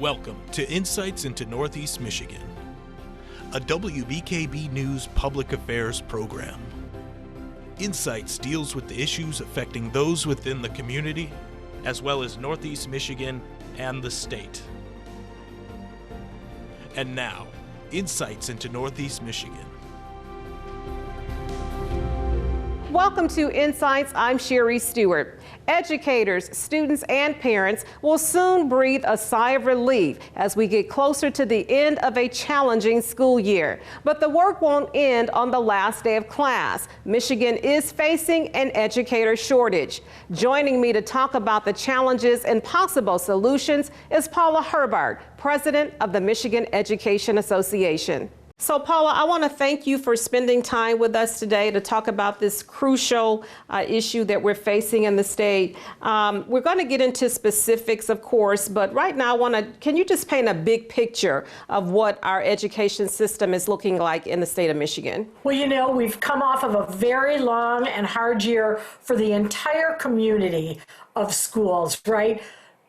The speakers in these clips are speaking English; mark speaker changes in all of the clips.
Speaker 1: Welcome to Insights into Northeast Michigan, a WBKB News public affairs program. Insights deals with the issues affecting those within the community, as well as Northeast Michigan and the state. And now, Insights into Northeast Michigan.
Speaker 2: Welcome to Insights. I'm Sherry Stewart. Educators, students, and parents will soon breathe a sigh of relief as we get closer to the end of a challenging school year. But the work won't end on the last day of class. Michigan is facing an educator shortage. Joining me to talk about the challenges and possible solutions is Paula Herbart, president of the Michigan Education Association. So Paula, I want to thank you for spending time with us today to talk about this crucial issue that we're facing in the state. We're going to get into specifics, of course, but right now can you just paint a big picture of what our education system is looking like in the state of Michigan?
Speaker 3: Well, you know, we've come off of a very long and hard year for the entire community of schools, right?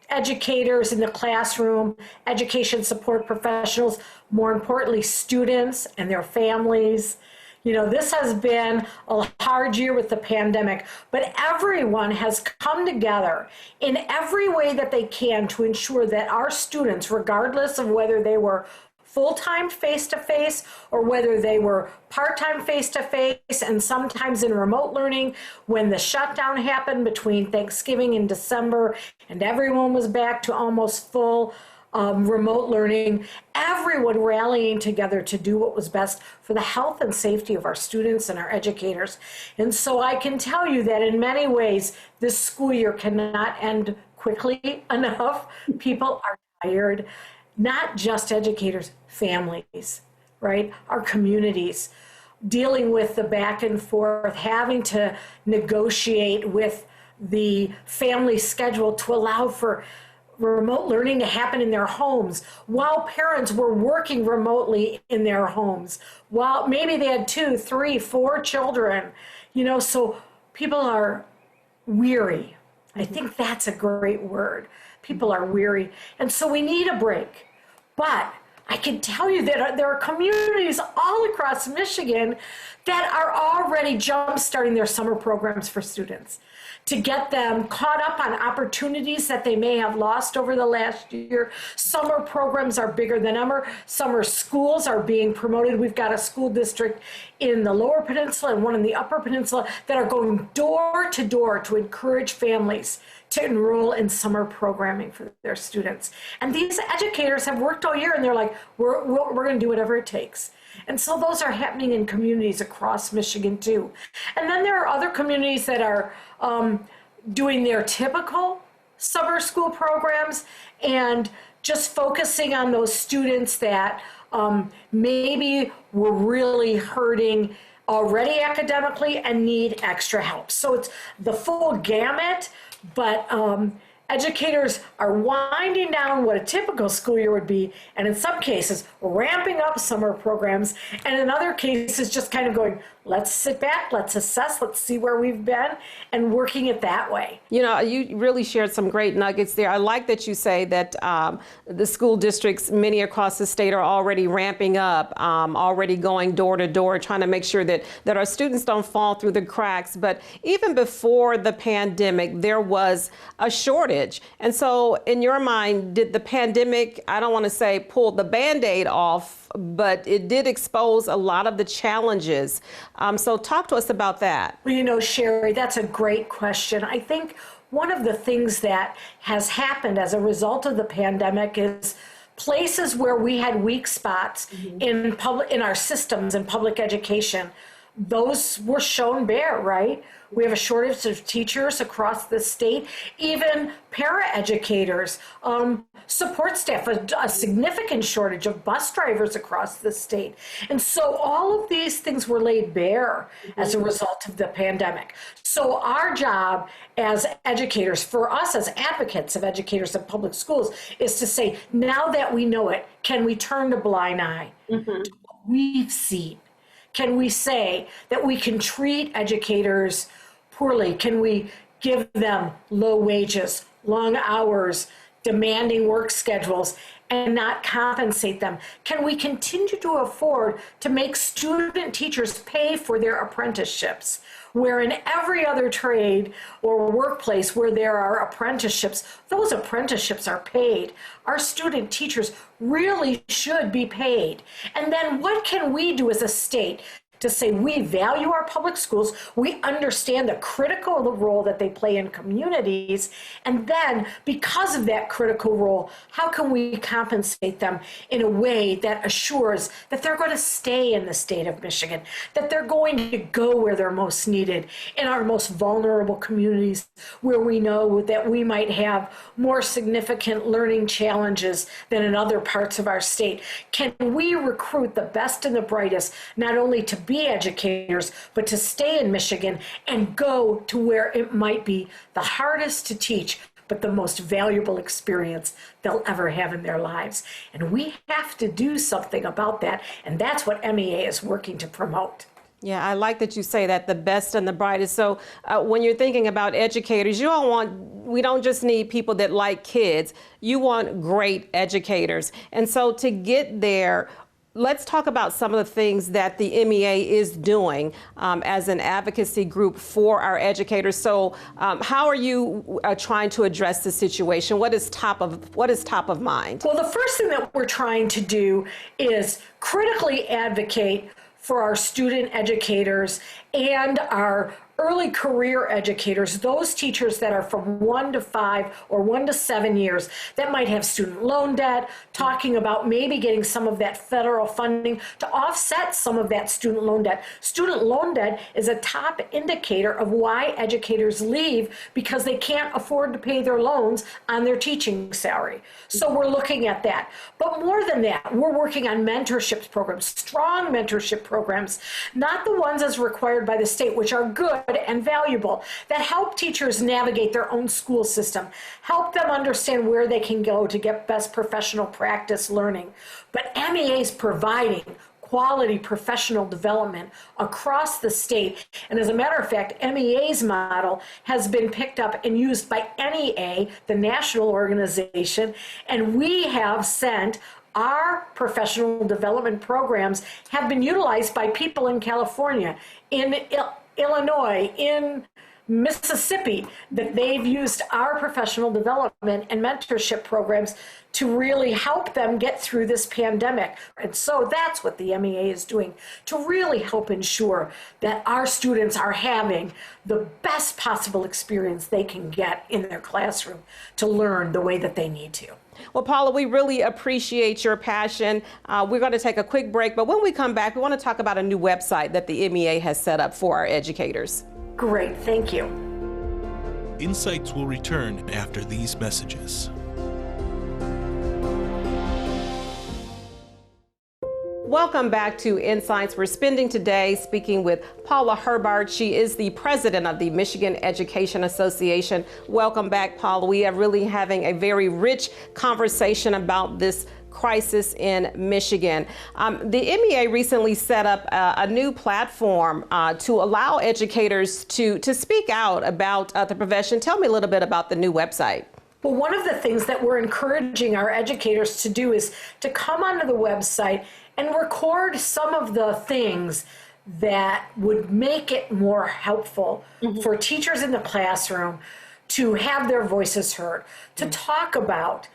Speaker 3: Educators in the classroom, education support professionals, more importantly, students and their families. You know, this has been a hard year with the pandemic, but everyone has come together in every way that they can to ensure that our students, regardless of whether they were full-time face-to-face or whether they were part-time face-to-face and sometimes in remote learning, when the shutdown happened between Thanksgiving and December and everyone was back to almost full remote learning, everyone rallying together to do what was best for the health and safety of our students and our educators. And so I can tell you that in many ways, this school year cannot end quickly enough. People are tired. Not just educators, families, right? Our communities, dealing with the back and forth, having to negotiate with the family schedule to allow for remote learning to happen in their homes while parents were working remotely in their homes, while maybe they had 2, 3, 4 children, you know, so people are weary. I think that's a great word. People are weary. And so we need a break. But I can tell you that there are communities all across Michigan that are already jump-starting their summer programs for students to get them caught up on opportunities that they may have lost over the last year. Summer programs are bigger than ever. Summer schools are being promoted. We've got a school district in the Lower Peninsula and one in the Upper Peninsula that are going door to door to encourage families to enroll in summer programming for their students. And these educators have worked all year and they're like, we're going to do whatever it takes. And so those are happening in communities across Michigan too. And then there are other communities that are doing their typical summer school programs and just focusing on those students that maybe were really hurting already academically and need extra help. So it's the full gamut, but educators are winding down what a typical school year would be, and in some cases ramping up summer programs, and in other cases just kind of going, let's sit back, let's assess, let's see where we've been, and working it that way.
Speaker 2: You know, you really shared some great nuggets there. I like that you say that the school districts, many across the state, are already ramping up, already going door to door, trying to make sure that our students don't fall through the cracks. But even before the pandemic, there was a shortage. And so in your mind, did the pandemic, I don't want to say pull the Band-Aid off, but it did expose a lot of the challenges. So talk to us about that.
Speaker 3: Well, you know, Sherry, that's a great question. I think one of the things that has happened as a result of the pandemic is places where we had weak spots in our systems in public education, those were shown bare, right? We have a shortage of teachers across the state, even paraeducators, support staff, a significant shortage of bus drivers across the state. And so all of these things were laid bare as a result of the pandemic. So our job as educators, for us as advocates of educators in public schools, is to say, now that we know it, can we turn a blind eye to what we've seen? Can we say that we can treat educators poorly? Can we give them low wages, long hours, demanding work schedules, and not compensate them? Can we continue to afford to make student teachers pay for their apprenticeships? Where in every other trade or workplace where there are apprenticeships, those apprenticeships are paid. Our student teachers really should be paid. And then what can we do as a state to say we value our public schools, we understand the critical role that they play in communities, and then because of that critical role, how can we compensate them in a way that assures that they're going to stay in the state of Michigan, that they're going to go where they're most needed, in our most vulnerable communities where we know that we might have more significant learning challenges than in other parts of our state. Can we recruit the best and the brightest, not only to be educators, but to stay in Michigan and go to where it might be the hardest to teach, but the most valuable experience they'll ever have in their lives? And we have to do something about that, and that's what MEA is working to promote.
Speaker 2: Yeah, I like that you say that, the best and the brightest. So when you're thinking about educators, we don't just need people that like kids. You want great educators. And so to get there, let's talk about some of the things that the MEA is doing as an advocacy group for our educators. So how are you trying to address the situation? What is top of mind?
Speaker 3: Well, the first thing that we're trying to do is critically advocate for our student educators and our early career educators, those teachers that are from 1 to 5 or 1 to 7 years that might have student loan debt, talking about maybe getting some of that federal funding to offset some of that student loan debt. Student loan debt is a top indicator of why educators leave, because they can't afford to pay their loans on their teaching salary. So we're looking at that. But more than that, we're working on mentorship programs, strong mentorship programs, not the ones as required by the state, which are good and valuable, that help teachers navigate their own school system, help them understand where they can go to get best professional practice learning. But MEA is providing quality professional development across the state. And as a matter of fact, MEA's model has been picked up and used by NEA, the national organization, and we have sent our professional development programs have been utilized by people in California, in Illinois, in Mississippi, that they've used our professional development and mentorship programs to really help them get through this pandemic. And so that's what the MEA is doing, to really help ensure that our students are having the best possible experience they can get in their classroom to learn the way that they need to.
Speaker 2: Well, Paula, we really appreciate your passion. We're going to take a quick break, but when we come back, we want to talk about a new website that the MEA has set up for our educators.
Speaker 3: Great, thank you.
Speaker 1: Insights will return after these messages.
Speaker 2: Welcome back to Insights. We're spending today speaking with Paula Herbart. She is the president of the Michigan Education Association. Welcome back, Paula. We are really having a very rich conversation about this crisis in Michigan. The MEA recently set up a new platform to allow educators to speak out about the profession. Tell me a little bit about the new website.
Speaker 3: Well, one of the things that we're encouraging our educators to do is to come onto the website and record some of the things that would make it more helpful for teachers in the classroom to have their voices heard, to talk about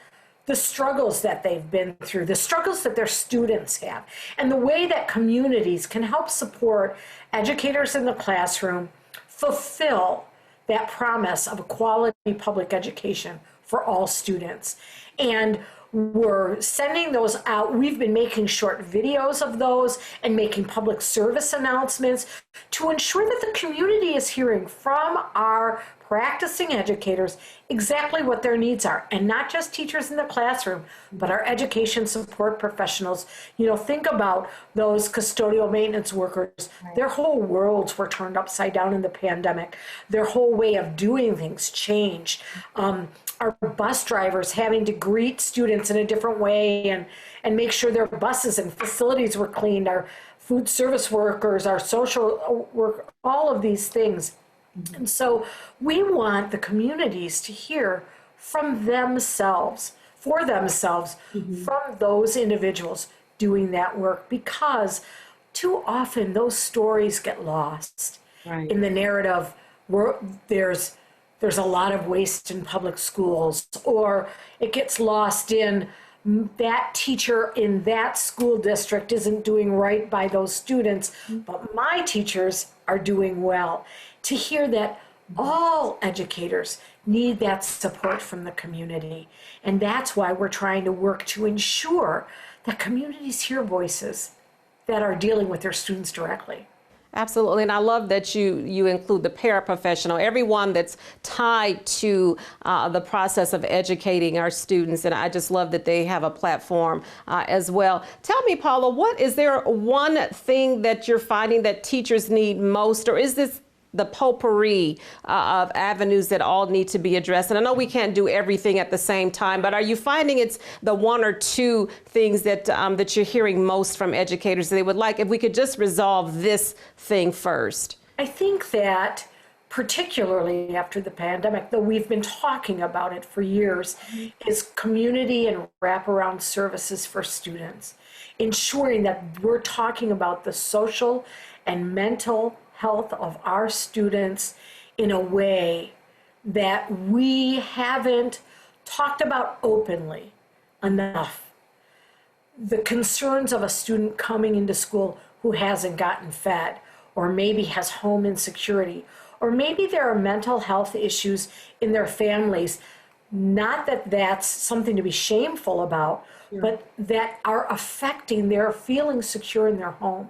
Speaker 3: the struggles that they've been through, the struggles that their students have, and the way that communities can help support educators in the classroom fulfill that promise of a quality public education for all students. And we're sending those out. We've been making short videos of those and making public service announcements to ensure that the community is hearing from our practicing educators exactly what their needs are, and not just teachers in the classroom, but our education support professionals. You know, think about those custodial maintenance workers. Their whole worlds were turned upside down in the pandemic. Their whole way of doing things changed. Our bus drivers having to greet students in a different way and make sure their buses and facilities were cleaned. Our food service workers, our social work, all of these things. And so we want the communities to hear from themselves, for themselves from those individuals doing that work, because too often those stories get lost in the narrative where there's a lot of waste in public schools, or it gets lost in that teacher in that school district isn't doing right by those students, but my teachers are doing well. To hear that all educators need that support from the community. And that's why we're trying to work to ensure that communities hear voices that are dealing with their students directly.
Speaker 2: Absolutely, and I love that you include the paraprofessional, everyone that's tied to the process of educating our students, and I just love that they have a platform as well. Tell me, Paula, is there one thing that you're finding that teachers need most, or is this the potpourri of avenues that all need to be addressed? And I know we can't do everything at the same time, but are you finding it's the one or two things that that you're hearing most from educators they would like if we could just resolve this thing first?
Speaker 3: I think that particularly after the pandemic, though we've been talking about it for years, is community and wraparound services for students, ensuring that we're talking about the social and mental health of our students in a way that we haven't talked about openly enough. The concerns of a student coming into school who hasn't gotten fed, or maybe has home insecurity, or maybe there are mental health issues in their families, not that that's something to be shameful about, but that are affecting their feeling secure in their home.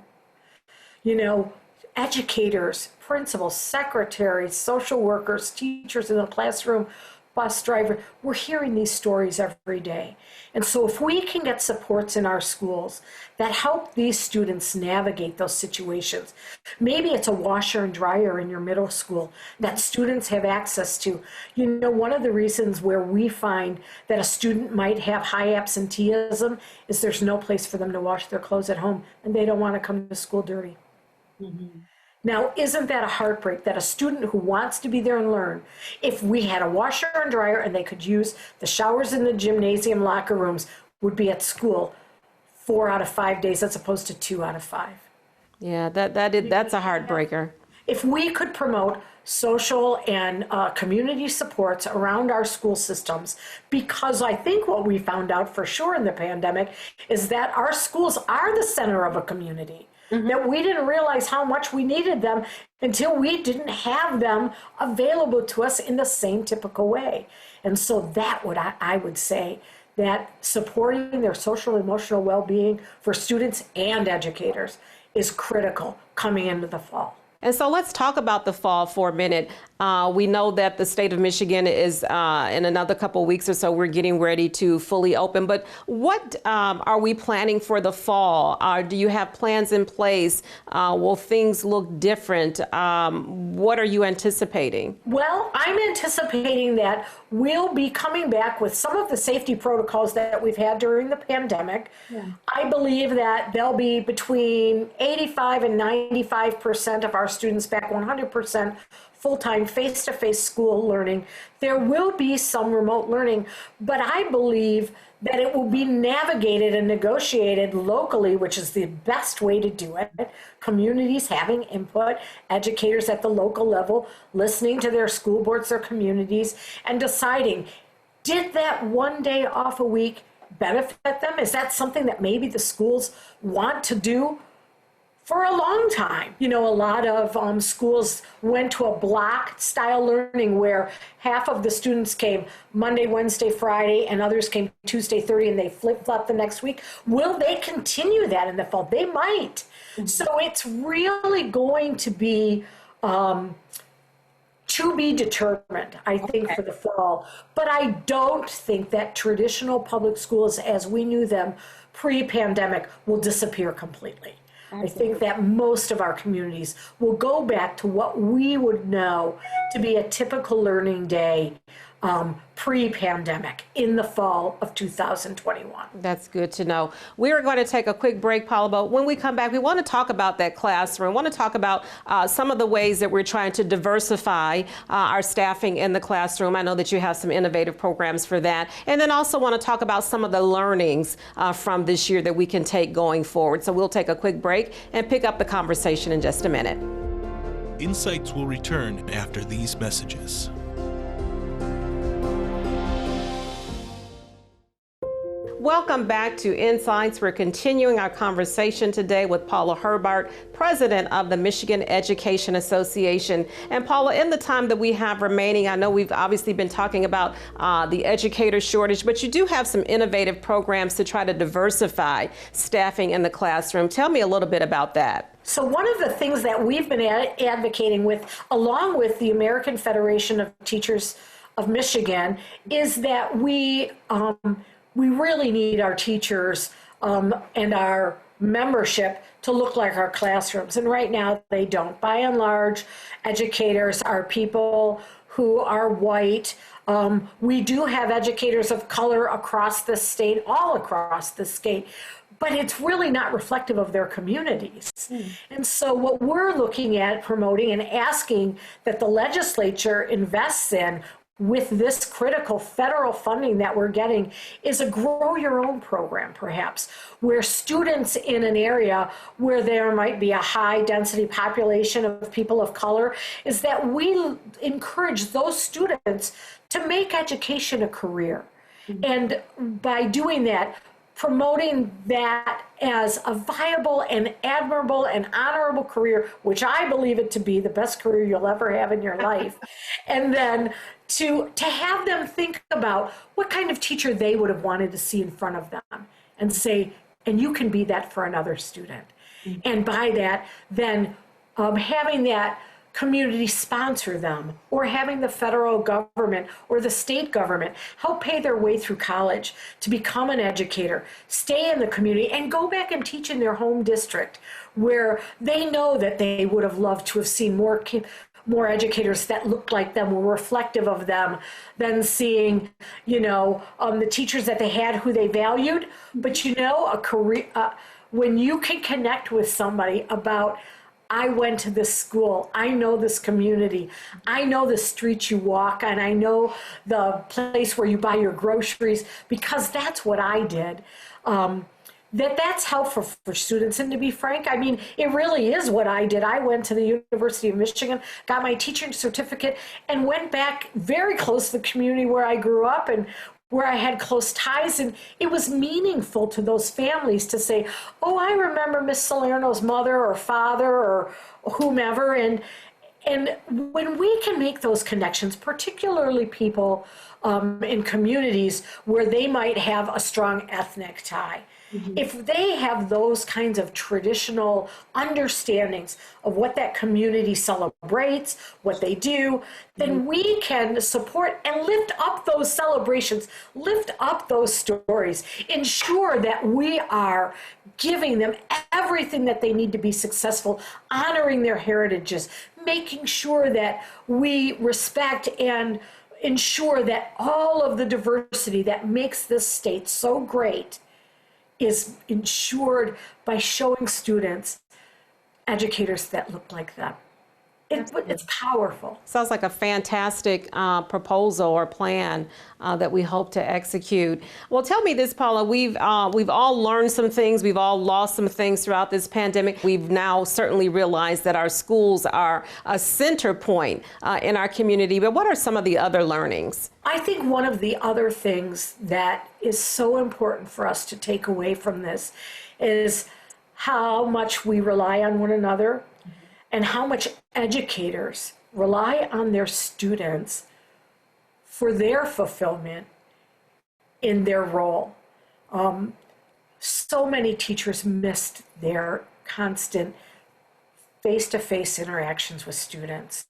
Speaker 3: You know, educators, principals, secretaries, social workers, teachers in the classroom, bus driver, we're hearing these stories every day. And so if we can get supports in our schools that help these students navigate those situations, maybe it's a washer and dryer in your middle school that students have access to. You know, one of the reasons where we find that a student might have high absenteeism is there's no place for them to wash their clothes at home, and they don't want to come to school dirty. Now, isn't that a heartbreak that a student who wants to be there and learn, if we had a washer and dryer and they could use the showers in the gymnasium locker rooms, would be at school 4 out of 5 days as opposed to 2 out of 5?
Speaker 2: Yeah, that's a heartbreaker.
Speaker 3: If we could promote social and community supports around our school systems, because I think what we found out for sure in the pandemic is that our schools are the center of a community. That we didn't realize how much we needed them until we didn't have them available to us in the same typical way. And so that I would say that supporting their social and emotional well-being for students and educators is critical coming into the fall.
Speaker 2: And so let's talk about the fall for a minute. We know that the state of Michigan is in another couple of weeks or so, we're getting ready to fully open. But what are we planning for the fall? Do you have plans in place? Will things look different? What are you anticipating?
Speaker 3: Well, I'm anticipating that we'll be coming back with some of the safety protocols that we've had during the pandemic. I believe that there'll be between 85 and 95% of our students back 100% full-time face-to-face school learning. There will be some remote learning, but I believe that it will be navigated and negotiated locally, which is the best way to do it. Communities having input, educators at the local level, listening to their school boards, their communities, and deciding, did that one day off a week benefit them? Is that something that maybe the schools want to do for a long time? You know, a lot of schools went to a block style learning where half of the students came Monday, Wednesday, Friday, and others came Tuesday, Thursday, and they flip-flop the next week. Will they continue that in the fall? They might. So it's really going to be determined, I think, for the fall. But I don't think that traditional public schools as we knew them pre-pandemic will disappear completely. I think that most of our communities will go back to what we would know to be a typical learning day pre-pandemic in the fall of 2021.
Speaker 2: That's good to know. We are going to take a quick break, Paula, but when we come back, we want to talk about that classroom. We want to talk about some of the ways that we're trying to diversify our staffing in the classroom. I know that you have some innovative programs for that. And then also want to talk about some of the learnings from this year that we can take going forward. So we'll take a quick break and pick up the conversation in just a minute.
Speaker 1: Insights will return after these messages.
Speaker 2: Welcome back to Insights. We're continuing our conversation today with Paula Herbart, president of the Michigan Education Association. And Paula, in the time that we have remaining, I know we've obviously been talking about the educator shortage, but you do have some innovative programs to try to diversify staffing in the classroom. Tell me a little bit about that.
Speaker 3: So one of the things that we've been advocating with, along with the American Federation of Teachers of Michigan, is that we really need our teachers and our membership to look like our classrooms. And right now they don't. By and large, educators are people who are white. We do have educators of color across the state, all across the state, but it's really not reflective of their communities. And so what we're looking at promoting and asking that the legislature invests in with this critical federal funding that we're getting is a grow your own program, perhaps, where students in an area where there might be a high density population of people of color, is that we encourage those students to make education a career. And by doing that, promoting that as a viable and admirable and honorable career, which I believe it to be the best career you'll ever have in your life. And then to have them think about what kind of teacher they would have wanted to see in front of them and say, and you can be that for another student. And by that, then having that community sponsor them, or having the federal government or the state government help pay their way through college to become an educator, stay in the community, and go back and teach in their home district where they know that they would have loved to have seen more educators that looked like them, were reflective of them, than seeing, the teachers that they had who they valued. But a career, when you can connect with somebody about, I went to this school, I know this community, I know the street you walk on, I know the place where you buy your groceries, because that's what I did. That's helpful for students. And to be frank, I mean, it really is what I did. I went to the University of Michigan, got my teaching certificate, and went back very close to the community where I grew up and where I had close ties. And it was meaningful to those families to say, oh, I remember Miss Salerno's mother or father or whomever. And when we can make those connections, particularly people in communities where they might have a strong ethnic tie, if they have those kinds of traditional understandings of what that community celebrates, what they do, then we can support and lift up those celebrations, lift up those stories, ensure that we are giving them everything that they need to be successful, honoring their heritages, making sure that we respect and ensure that all of the diversity that makes this state so great is ensured by showing students educators that look like them. It's powerful.
Speaker 2: Sounds like a fantastic proposal or plan that we hope to execute. Well, tell me this, Paula. We've all learned some things. We've all lost some things throughout this pandemic. We've now certainly realized that our schools are a center point in our community. But what are some of the other learnings?
Speaker 3: I think one of the other things that is so important for us to take away from this is how much we rely on one another, and how much educators rely on their students for their fulfillment in their role. So many teachers missed their constant face-to-face interactions with students.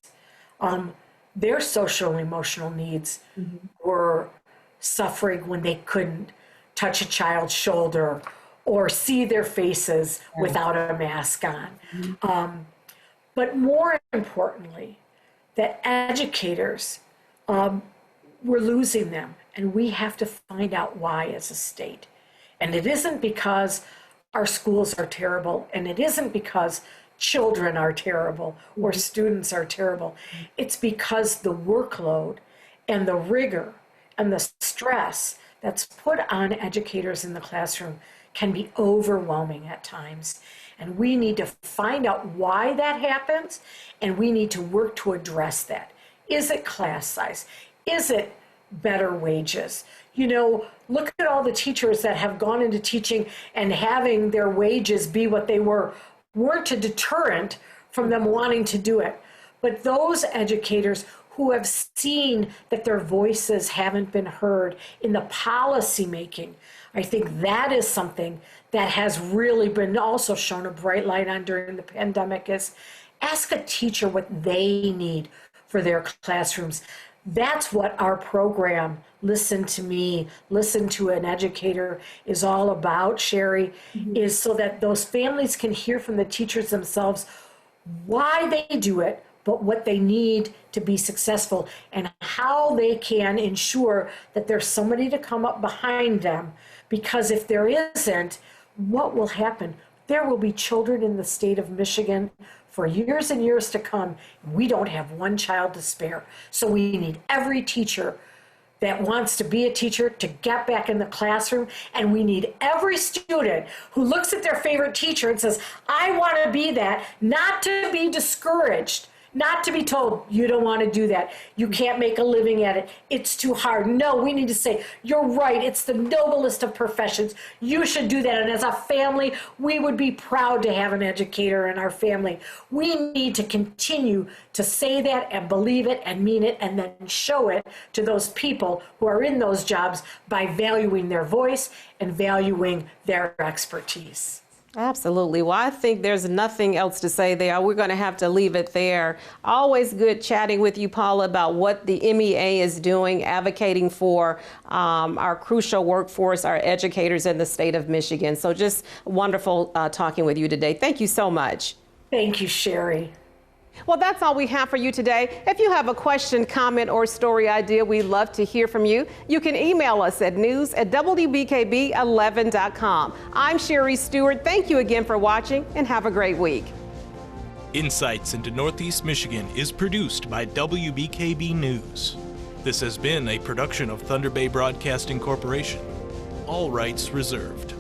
Speaker 3: Their social and emotional needs were suffering when they couldn't touch a child's shoulder or see their faces without a mask on. But more importantly, that educators we're losing them, and we have to find out why as a state. And it isn't because our schools are terrible, and it isn't because children are terrible or students are terrible. It's because the workload and the rigor and the stress that's put on educators in the classroom can be overwhelming at times. And we need to find out why that happens, and we need to work to address that. Is it class size? Is it better wages? You know, look at all the teachers that have gone into teaching and having their wages be what they weren't a deterrent from them wanting to do it. But those educators who have seen that their voices haven't been heard in the policy making, I think that is something that has really been also shown a bright light on during the pandemic, is ask a teacher what they need for their classrooms. That's what our program, Listen to Me, Listen to an Educator, is all about, Sherry, is so that those families can hear from the teachers themselves why they do it, but what they need to be successful and how they can ensure that there's somebody to come up behind them. Because if there isn't, what will happen? There will be children in the state of Michigan for years and years to come. We don't have one child to spare. So we need every teacher that wants to be a teacher to get back in the classroom. And we need every student who looks at their favorite teacher and says, I want to be that, not to be discouraged, not to be told, you don't want to do that, you can't make a living at it, it's too hard. No, we need to say, you're right, it's the noblest of professions, you should do that. And as a family, we would be proud to have an educator in our family. We need to continue to say that and believe it and mean it, and then show it to those people who are in those jobs by valuing their voice and valuing their expertise.
Speaker 2: Absolutely. Well, I think there's nothing else to say there. We're going to have to leave it there. Always good chatting with you, Paula, about what the MEA is doing, advocating for our crucial workforce, our educators in the state of Michigan. So just wonderful talking with you today. Thank you so much.
Speaker 3: Thank you, Sherry.
Speaker 2: Well, that's all we have for you today. If you have a question, comment, or story idea, we'd love to hear from you. You can email us at news@wbkb11.com. I'm Sherry Stewart. Thank you again for watching, and have a great week.
Speaker 1: Insights into Northeast Michigan is produced by WBKB News. This has been a production of Thunder Bay Broadcasting Corporation. All rights reserved.